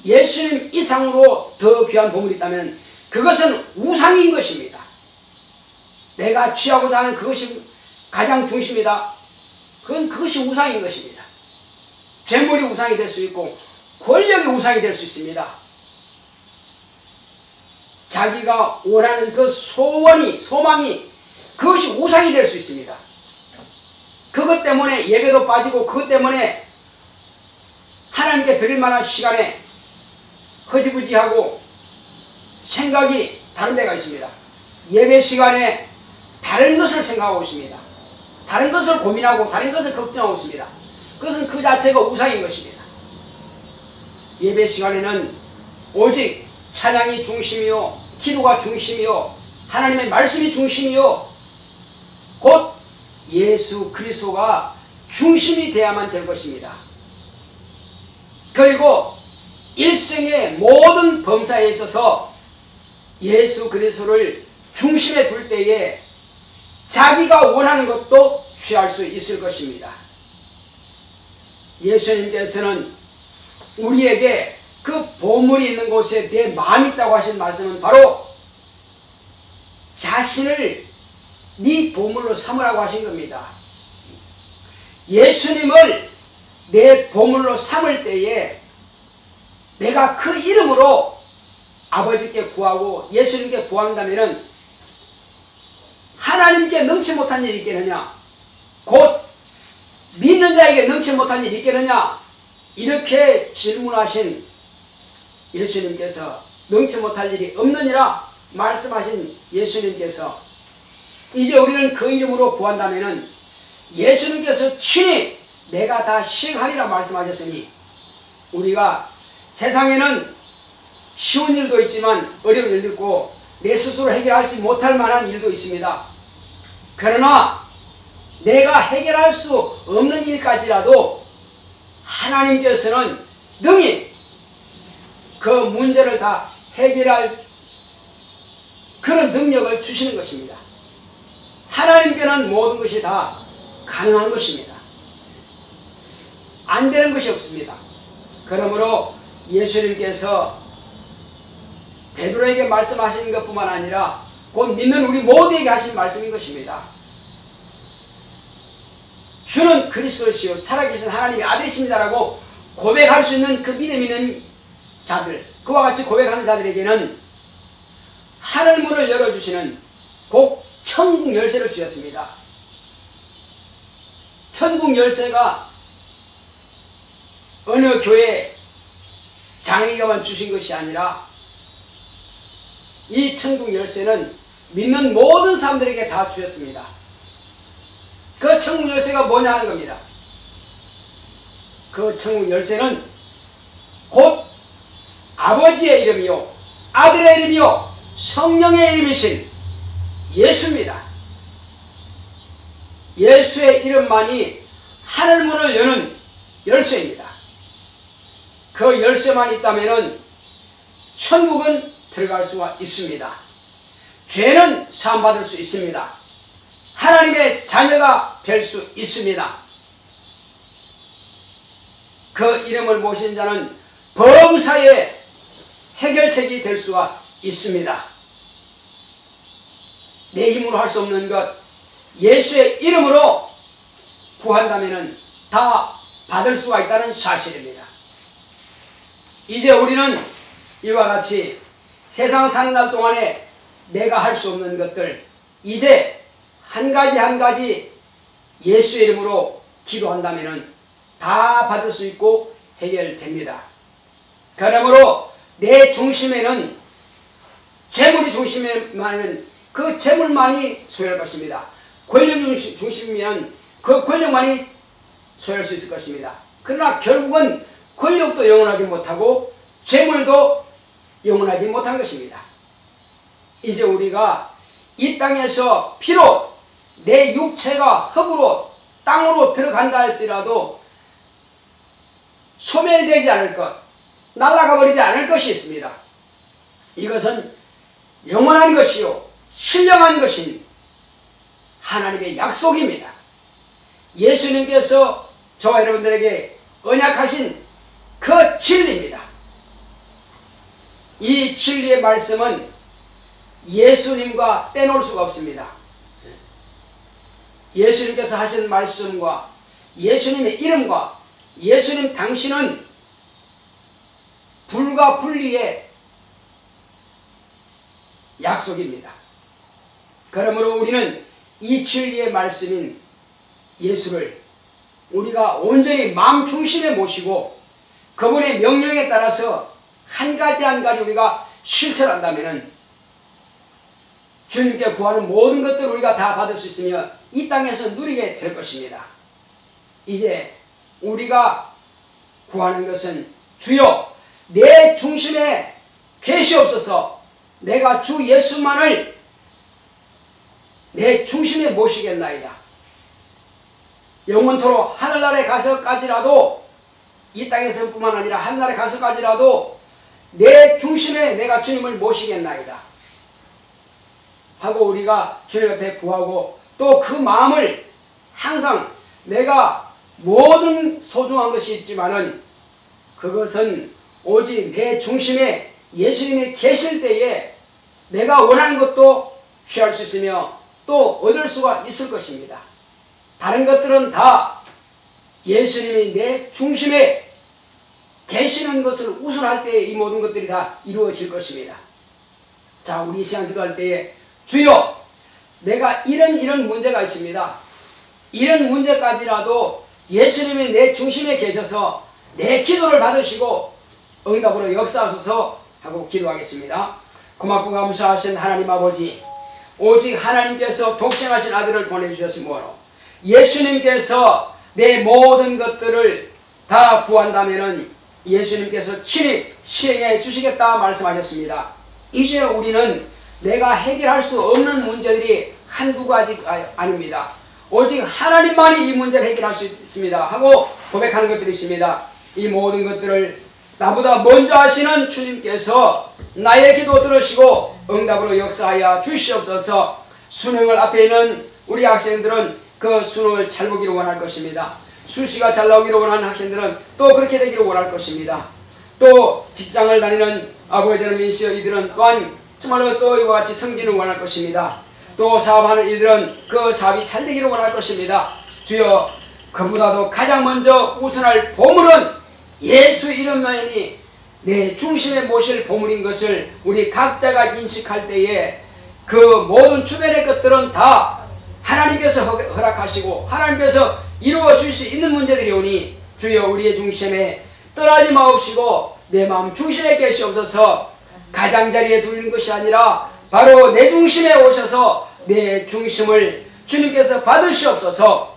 [SPEAKER 1] 예수님 이상으로 더 귀한 보물이 있다면 그것은 우상인 것입니다. 내가 취하고자 하는 그것이 가장 중심이다. 그것이 우상인 것입니다. 재물이 우상이 될 수 있고 권력이 우상이 될 수 있습니다. 자기가 원하는 그 소망이 그것이 우상이 될 수 있습니다. 그것 때문에 예배도 빠지고 그것 때문에 하나님께 드릴 만한 시간에 허지부지하고 생각이 다른 데가 있습니다. 예배 시간에 다른 것을 생각하고 있습니다. 다른 것을 고민하고 다른 것을 걱정하고 있습니다. 그것은 그 자체가 우상인 것입니다. 예배 시간에는 오직 찬양이 중심이요 기도가 중심이요 하나님의 말씀이 중심이요 곧 예수 그리스도가 중심이 되어야만 될 것입니다. 그리고 일생의 모든 범사에 있어서 예수 그리스도를 중심에 둘 때에 자기가 원하는 것도 취할 수 있을 것입니다. 예수님께서는 우리에게 그 보물이 있는 곳에 내 마음이 있다고 하신 말씀은 바로 자신을 네 보물로 삼으라고 하신 겁니다. 예수님을 내 보물로 삼을 때에 내가 그 이름으로 아버지께 구하고 예수님께 구한다면 하나님께 넘지 못한 일이 있겠느냐, 곧 믿는 자에게 넘지 못한 일이 있겠느냐, 이렇게 질문하신 예수님께서 넘지 못할 일이 없느니라 말씀하신 예수님께서 이제 우리는 그 이름으로 구한다면 예수님께서 친히 내가 다 시행하리라 말씀하셨으니 우리가 세상에는 쉬운 일도 있지만 어려운 일도 있고 내 스스로 해결하지 못할 만한 일도 있습니다. 그러나 내가 해결할 수 없는 일까지라도 하나님께서는 능히 그 문제를 다 해결할 그런 능력을 주시는 것입니다. 하나님께는 모든 것이 다 가능한 것입니다. 안 되는 것이 없습니다. 그러므로 예수님께서 베드로에게 말씀하신 것뿐만 아니라 곧 믿는 우리 모두에게 하신 말씀인 것입니다. 주는 그리스도시요 살아계신 하나님의 아들이십니다라고 고백할 수 있는 그 믿음 있는 자들, 그와 같이 고백하는 자들에게는 하늘 문을 열어주시는 곧 천국 열쇠를 주셨습니다. 천국 열쇠가 어느 교회 장로님께만 주신 것이 아니라 이 천국 열쇠는 믿는 모든 사람들에게 다 주셨습니다. 그 천국 열쇠가 뭐냐 하는 겁니다. 그 천국 열쇠는 곧 아버지의 이름이요 아들의 이름이요 성령의 이름이신 예수입니다. 예수의 이름만이 하늘문을 여는 열쇠입니다. 그 열쇠만 있다면 천국은 들어갈 수가 있습니다. 죄는 사함받을 수 있습니다. 하나님의 자녀가 될 수 있습니다. 그 이름을 모신 자는 범사의 해결책이 될 수가 있습니다. 내 힘으로 할 수 없는 것 예수의 이름으로 구한다면 다 받을 수가 있다는 사실입니다. 이제 우리는 이와 같이 세상 사는 날 동안에 내가 할 수 없는 것들 이제 한 가지 한 가지 예수의 이름으로 기도한다면 다 받을 수 있고 해결됩니다. 그러므로 내 중심에는 재물이 중심에만은 그 재물만이 소유할 것입니다. 권력 중심이면 그 권력만이 소유할 수 있을 것입니다. 그러나 결국은 권력도 영원하지 못하고 재물도 영원하지 못한 것입니다. 이제 우리가 이 땅에서 비록 내 육체가 흙으로 땅으로 들어간다 할지라도 소멸되지 않을 것, 날아가 버리지 않을 것이 있습니다. 이것은 영원한 것이요 신령한 것인 하나님의 약속입니다. 예수님께서 저와 여러분들에게 언약하신 그 진리입니다. 이 진리의 말씀은 예수님과 떼놓을 수가 없습니다. 예수님께서 하신 말씀과 예수님의 이름과 예수님 당신은 불과 분리의 약속입니다. 그러므로 우리는 이 진리의 말씀인 예수를 우리가 온전히 마음 중심에 모시고 그분의 명령에 따라서 한 가지 한 가지 우리가 실천한다면 주님께 구하는 모든 것들을 우리가 다 받을 수 있으며 이 땅에서 누리게 될 것입니다. 이제 우리가 구하는 것은 주여 내 중심에 계시옵소서. 내가 주 예수만을 내 중심에 모시겠나이다. 영원토록 하늘나라에 가서까지라도 이 땅에서 뿐만 아니라 하늘나라에 가서까지라도 내 중심에 내가 주님을 모시겠나이다 하고 우리가 주님 앞에 구하고 또 그 마음을 항상 내가 모든 소중한 것이 있지만은 그것은 오직 내 중심에 예수님이 계실 때에 내가 원하는 것도 취할 수 있으며 또 얻을 수가 있을 것입니다. 다른 것들은 다 예수님이 내 중심에 계시는 것을 우선할 때에 이 모든 것들이 다 이루어질 것입니다. 자, 우리 이 시간 기도할 때에 주여 내가 이런 문제가 있습니다. 이런 문제까지라도 예수님이 내 중심에 계셔서 내 기도를 받으시고 응답으로 역사하소서 하고 기도하겠습니다. 고맙고 감사하신 하나님 아버지, 오직 하나님께서 독생하신 아들을 보내주셨으므로 예수님께서 내 모든 것들을 다 구한다면 예수님께서 친히 시행해 주시겠다 말씀하셨습니다. 이제 우리는 내가 해결할 수 없는 문제들이 한두 가지가 아닙니다. 오직 하나님만이 이 문제를 해결할 수 있습니다 하고 고백하는 것들이 있습니다. 이 모든 것들을 나보다 먼저 하시는 주님께서 나의 기도 들으시고 응답으로 역사하여 주시옵소서. 수능을 앞에 있는 우리 학생들은 그 수능을 잘 보기를 원할 것입니다. 수시가 잘 나오기를 원하는 학생들은 또 그렇게 되기를 원할 것입니다. 또 직장을 다니는 아버지들은 민씨어 이들은 또한 정말로 또 이와 같이 성진을 원할 것입니다. 또 사업하는 이들은 그 사업이 잘 되기를 원할 것입니다. 주여 그보다도 가장 먼저 우선할 보물은 예수 이름만이 내 중심에 모실 보물인 것을 우리 각자가 인식할 때에 그 모든 주변의 것들은 다 하나님께서 허락하시고 하나님께서 이루어 줄 수 있는 문제들이 오니 주여 우리의 중심에 떠나지 마옵시고 내 마음 중심에 계시옵소서. 가장자리에 두는 것이 아니라 바로 내 중심에 오셔서 내 중심을 주님께서 받으시옵소서.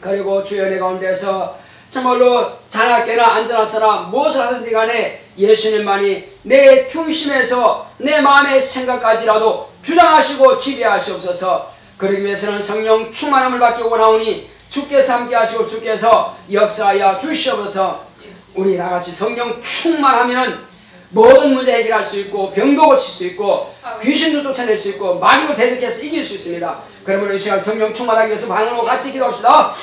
[SPEAKER 1] 그리고 주여 내 가운데서 정말로 자나깨나 안전하서나 무엇을 하든지 간에 예수님만이 내 중심에서 내 마음의 생각까지라도 주장하시고 지배하시옵소서. 그러기 위해서는 성령 충만함을 받기 원하오니 주께서 함께 하시고 주께서 역사하여 주시옵소서. 우리 다같이 성령 충만하면 모든 문제 해결할 수 있고 병도 고칠 수 있고 귀신도 쫓아낼 수 있고 마귀도 대적해서 이길 수 있습니다. 그러므로 이 시간 성령 충만하기 위해서 방으로 같이 기도합시다.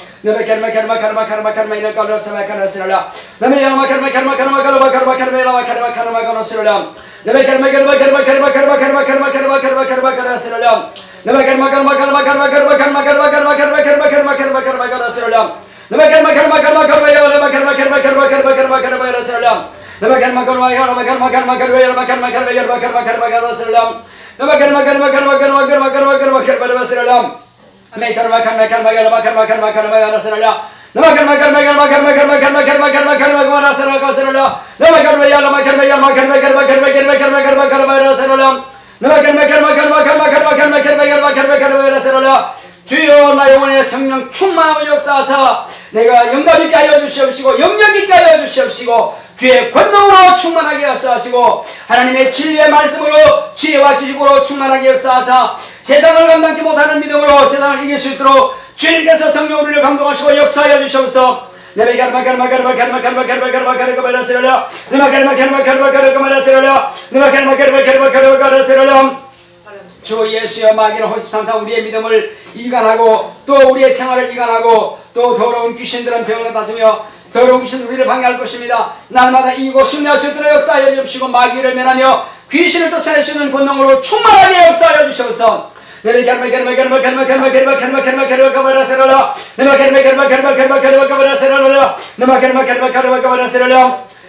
[SPEAKER 1] 주여 나 영혼의 성령 충만함을 역사하사 내가 영감 있게 하여 주시옵시고 영력 있게 하여 주시옵시고 주의 권능으로 충만하게 역사하시고 하나님의 진리의 말씀으로 지혜와 지식으로 충만하게 역사하사 세상을 감당치 못하는 믿음으로 세상을 이길 수 있도록 주님께서 성령 우리를 감동하시고 역사하여 주시옵소서. 주 예수여, 마귀는 호시탐탐 우리의 믿음을 이간하고 또 우리의 생활을 이간하고 또 더러운 귀신들은 병을 다투며 더러운 귀신 우리를 방해할 것입니다. 날마다 이기고 승리할 수 있도록 역사하여 주시고 마귀를 면하며 귀신을 쫓아낼 수 있는 권능으로 충만하게 역사하여 주시옵소서.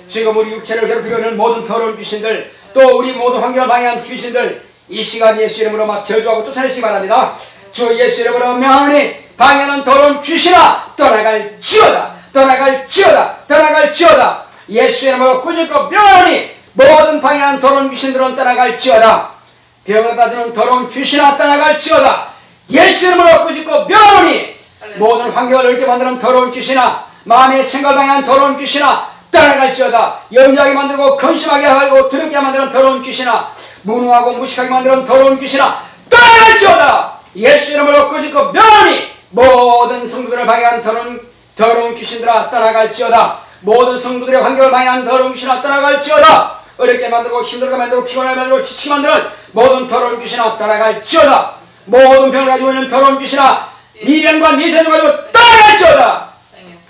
[SPEAKER 1] 지금 우리 육체를 괴롭히고 있는 모든 더러운 귀신들, 또 우리 모든 환경을 방해한 귀신들, 이 시간 예수 이름으로 막 저주하고 쫓아내시기 바랍니다. 주 예수 이름으로 명하니 방해하는 더러운 귀신아 떠나갈지어다, 떠나갈지어다, 떠나갈지어다. 예수 이름으로 꾸짖고 명하니 모든 방해하는 더러운 귀신들은 떠나갈지어다. 병을 가지는 더러운 귀신아 떠나갈지어다. 예수 이름으로 꾸짖고 명하니 모든 환경을 어렵게 만드는 더러운 귀신아, 마음의 생각을 방해하는 더러운 귀신아 떠나갈지어다. 염려하게 만들고 근심하게 하고 두렵게 만드는 더러운 귀신아, 무능하고 무식하게 만드는 더러운 귀신아 떠나갈지어다. 예수 이름으로 꾸짖고 명하니 모든 성도들을 방해한 더러운 귀신들아 떠나갈지어다. 모든 성도들의 환경을 방해한 더러운 귀신아 떠나갈지어다. 어렵게 만들고 힘들게 만들고 피곤하게 만들고 지치게 만드는 모든 더러운 귀신아 떠나갈지어다. 모든 병을 가지고 있는 더러운 귀신아 네 병과 네 세를 가지고 떠나갈지어다.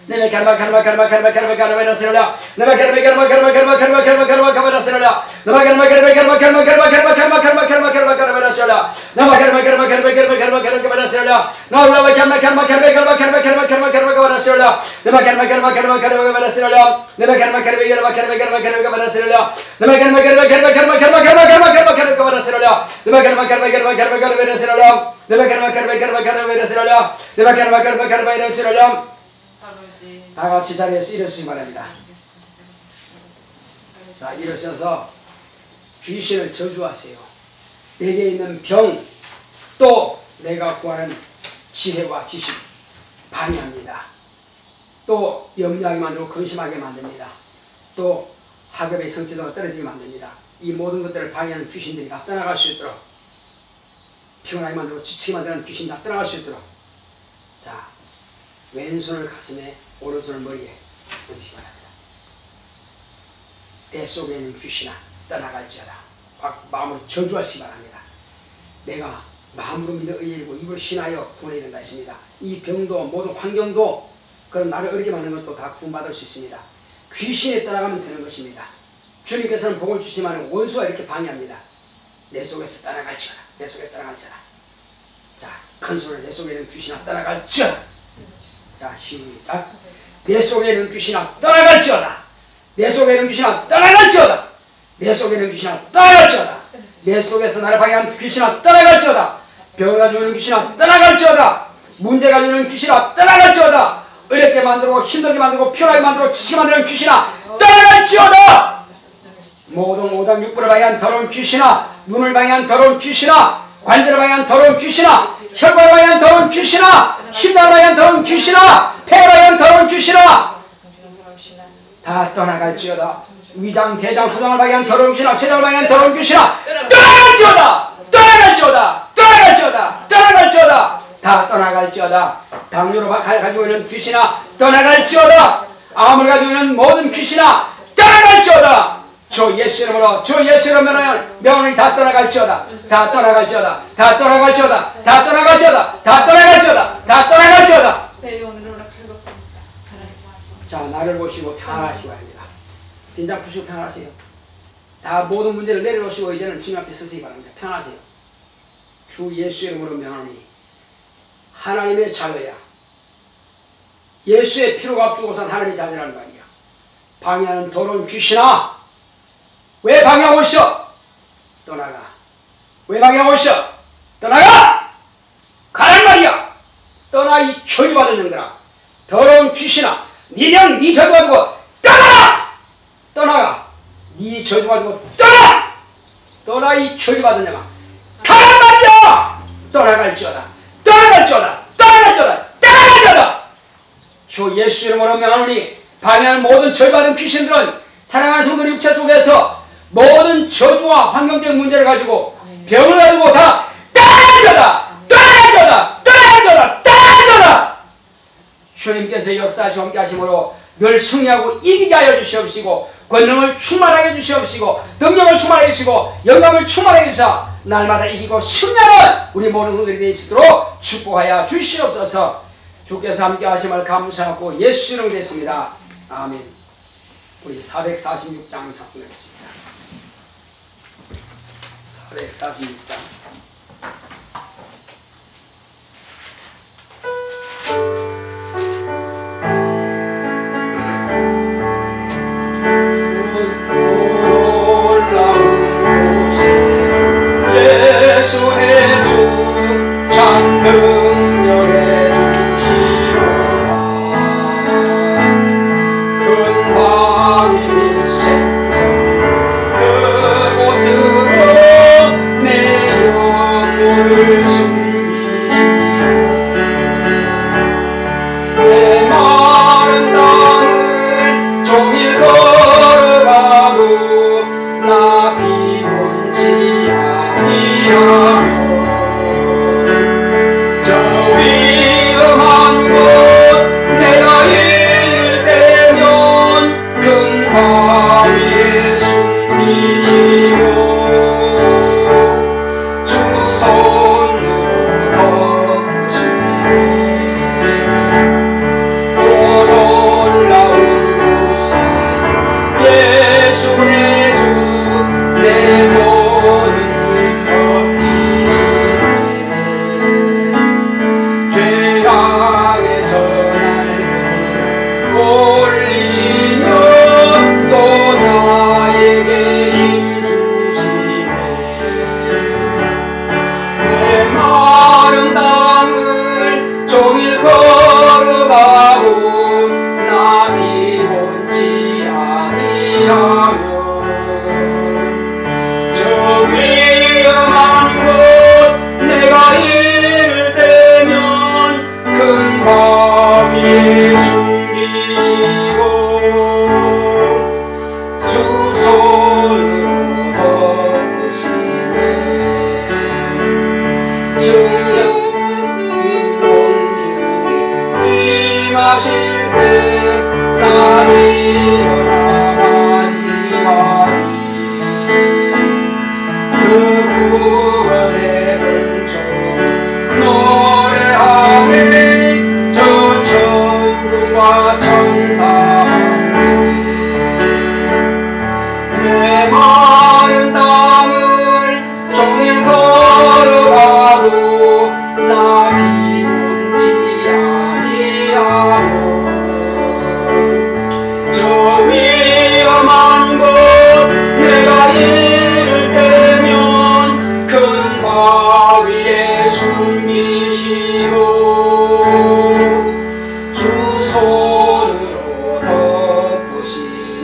[SPEAKER 1] 내가 가르마 가르마라세라. 내가 가르마라세라. 내가 가르마라세라. 다 같이 자리에서 일어서시기 바랍니다. 자, 일어서서 귀신을 저주하세요. 내게 있는 병, 또 내가 구하는 지혜와 지식 방해합니다. 또 염려하게 만들고 근심하게 만듭니다. 또 학업의 성취도가 떨어지게 만듭니다. 이 모든 것들을 방해하는 귀신들이 다 떠나갈 수 있도록, 피곤하게 만들고 지치게 만드는 귀신이 다 떠나갈 수 있도록, 자, 왼손을 가슴에 오른손을 머리에 얹으시기 바랍니다. 배 속에 있는 귀신아 떠나갈지어다. 마음으로 저주하시기 바랍니다. 내가 마음으로 믿어 의뢰하고 입을 신하여 구원해야 된다 했습니다. 이 병도 모든 환경도 그런 나를 어렵게 만드는 것도 다 구원받을 수 있습니다. 귀신에 떠나가면 되는 것입니다. 주님께서는 복을 주시지만 원수가 이렇게 방해합니다. 내 속에서 떠나갈지어다. 내 속에 떠나갈지어다. 자, 큰 소리를 내 속에 있는 귀신아 떠나갈지어다. 자, 시작. 내 속에 있는 귀신아 떠나갈지어다. 내 속에 있는 귀신아 떠나갈지어다. 내 속에 있는 귀신아 떠나갈지어다. 내 속에서 나를 방해하는 귀신아 떠나갈지어다. 병을 가지고 있는 귀신아 떠나갈지어다. 문제 가지고 있는 귀신아 떠나갈지어다. 어렵게 만들고 힘들게 만들고 피곤하게 만들고 지치게 만드는 귀신아 떠나갈지어다. 모든 오장육부를 방해한 더러운 귀신아, 눈을 방해한 더러운 귀신아, 관절을 방해한 더러운 귀신아, 혈관을 방해한 더러운 귀신아, 심장을 방해한 더러운 귀신아, 폐를 방해한 더러운 귀신아 다 떠나갈지어다. 위장, 대장, 소장을 방해한 더러운 귀신아, 췌장을 방해한 더러운 귀신아 떠나갈지어다. 떠나갈지어다. 떠나갈지어다. 떠나갈지어다. 다 떠나갈지어다. 당뇨로 가지고 있는 귀신아 떠나갈지어다. 암을 가지고 있는 모든 귀신아 떠나갈지어다. 주 예수 이름으로, 주 예수 이름으로 명령이 다 떠나갈지어다. 다 떠나갈지어다. 다 떠나갈지어다. 다 떠나갈지어다. 다 떠나갈지어다. 다 떠나갈지어다. 자, 나를 보시고 평안하시기 바랍니다. 긴장 푸시고 평안하세요. 다 모든 문제를 내려놓으시고 이제는 주님 앞에 서시기 바랍니다. 평안하세요. 주 예수 이름으로 명하니 하나님의 자녀야, 예수의 피로 값주고선 하나님의 자녀라는 말이야. 방해하는 더러운 귀신아, 왜 방해하고 있어? 떠나가. 왜 방해하고 있어? 떠나가! 가란 말이야. 떠나, 이 저주받은 놈들아. 더러운 귀신아, 네 병, 네 저주 가지고 떠나가! 떠나가. 네 저주 가지고 떠나! 떠나, 이 저주받은 놈아. 가란 말이야. 떠나갈지어다. 떠나갈지어다. 떠나갈지어다. 떠나갈지어다. 주 예수 이름으로 명하노니 방해하는 모든 저주받은 귀신들은 사랑하는 성도의 육체 속에서 모든 저주와 환경적 문제를 가지고 병을 가지고 다 떠나갈지어다. 떠나져라. 주님께서 역사하시고 함께 하심으로 늘 승리하고 이기게 하여 주시옵시고 권능을 충만하게 주시옵시고 능력을 충만하게 주시고 영광을 충만하게 주사 날마다 이기고 승리하는 우리 모든 분들이 되어 있도록 축복하여 주시옵소서. 주께서 함께 하심을 감사하고 예수 이름으로 됐습니다. 아멘. 우리 446장 작품했습니다. 446장.
[SPEAKER 2] 예수 내 주 참 능력의 주시로다. 큰 바위 생성 그곳으로 내 영혼을 숨기시고 내 마른 땅을 종일 걸어가도 나 피곤치 아니하며 저 위험한 곳 내가 일 때면 큰 바위에 숨기시고 주 손으로 덮으시네. 올라온 곳에 예수 내 주 내 모든 짐 벗기시네. 죄악에서 날 올리시며 또 나에게 힘 주시네. 내 마른 땅을 종일 걸어가도 나 피곤치 아니하며 저 위험한 곳 내가 이를 때면 큰 바위에 숨기시고 주 손으로 덮으시네. 주 예수님 공중에 임하실 때 나 일어나 맞이하리. 그 구원의 은총 노래하네. 저 천군과 천사 내 마른 땅을 종일 걸어가도 나 피곤치 아니하며 저 위험한 곳 내가 이를 때면 큰 바위에 숨기시고 주 손으로 덮으시네.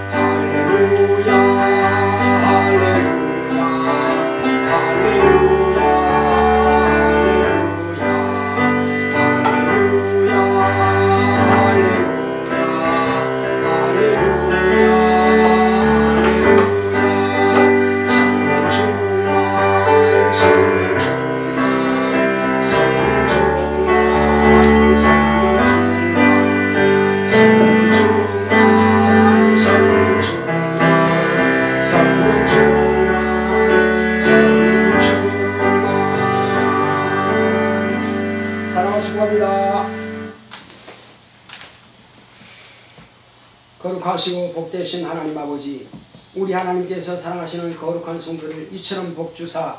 [SPEAKER 2] 할렐루야 할렐루야 할렐루야 할렐루야 사랑하고 축복합니다. 거룩하시고 복되신 하나님 아버지, 우리 하나님께서 사랑하시는 거룩한 성도를 이처럼 복주사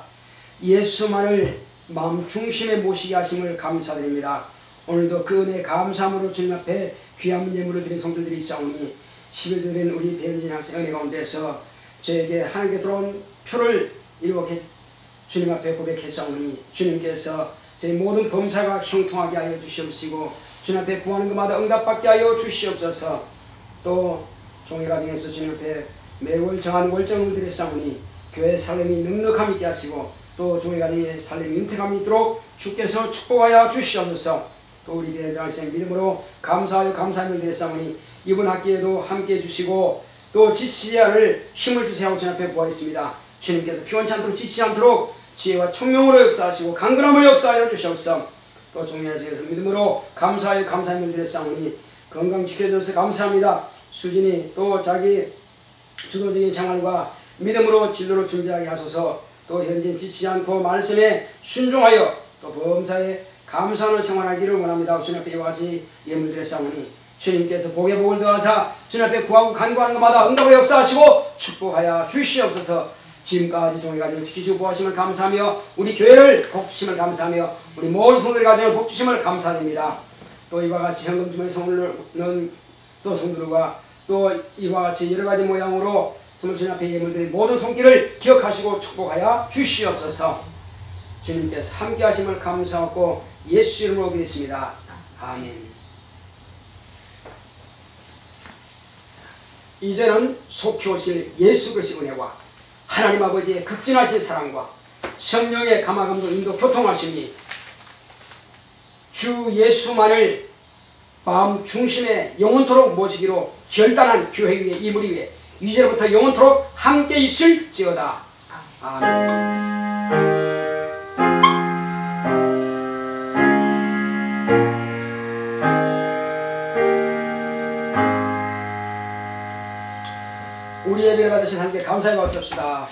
[SPEAKER 2] 예수만을 마음 중심에 모시게 하심을 감사드립니다. 오늘도 그 은혜 감사함으로 주님 앞에 귀한 예물을 드린 성도들이 있사오니 10일 드린 우리 배현진 학생 은혜 가운데서 저에게 하나님께 들어온 표를 이렇게 주님 앞에 고백했사오니 주님께서 저희 모든 범사가 형통하게 하여 주시옵시고 주님 앞에 구하는 것마다 응답받게 하여 주시옵소서. 또 종의 가정에서 주님 앞에 매월 정한 월정을 드렸사오니 교회 살림이 넉넉함 있게 하시고 또 종의 가정에 살림이 윤택함이 있도록 주께서 축복하여 주시옵소서. 또 우리 대장생 믿음으로 감사하여 감사함을 드렸사오니 이번 학기에도 함께 해주시고 또 지치지 않을 힘을 주세요 하고 주님 앞에 구하였습니다. 주님께서 피원치 않도록 지치지 않도록 지혜와 총명으로 역사하시고 강건함을 역사하여 주시옵소서. 또 종려하시면서 믿음으로 감사하여 감사함을 드렸사오니 건강 지켜줘서 감사합니다. 수진이 또 자기 주도적인 생활과 믿음으로 진로를 준비하게 하소서. 또 현재 지치지 않고 말씀에 순종하여 또 범사에 감사하는 생활하기를 원합니다. 주님 앞에 이와 같이 예물 드렸사오니 주님께서 복에 복을 더하사 주님 앞에 구하고 간구하는 것마다 응답을 역사하시고 축복하여 주시옵소서. 지금까지 종의 가정을 지키시고 보호하심을 감사하며 우리 교회를 복주심을 감사하며 우리 모든 성도의 가정을 복주심을 감사드립니다. 또 이와 같이 현금 주머니 손을 넣는 또 성도들과 또 이와 같이 여러가지 모양으로 주님 앞에 예물드린 모든 손길을 기억하시고 축복하여 주시옵소서. 주님께서 함께 하심을 감사하고 예수 이름으로 기도했습니다. 아멘. 이제는 속히 오실 예수 그리스도의 은혜와 하나님 아버지의 극진하신 사랑과 성령의 감화감동 인도 교통하심이 주 예수만을 마음 중심에 영원토록 모시기로 결단한 교회 위에 이무리 위에 이제부터 영원토록 함께 있을지어다. 아멘. 우리 예배를 받으신 하나님께 감사의 박수 합시다.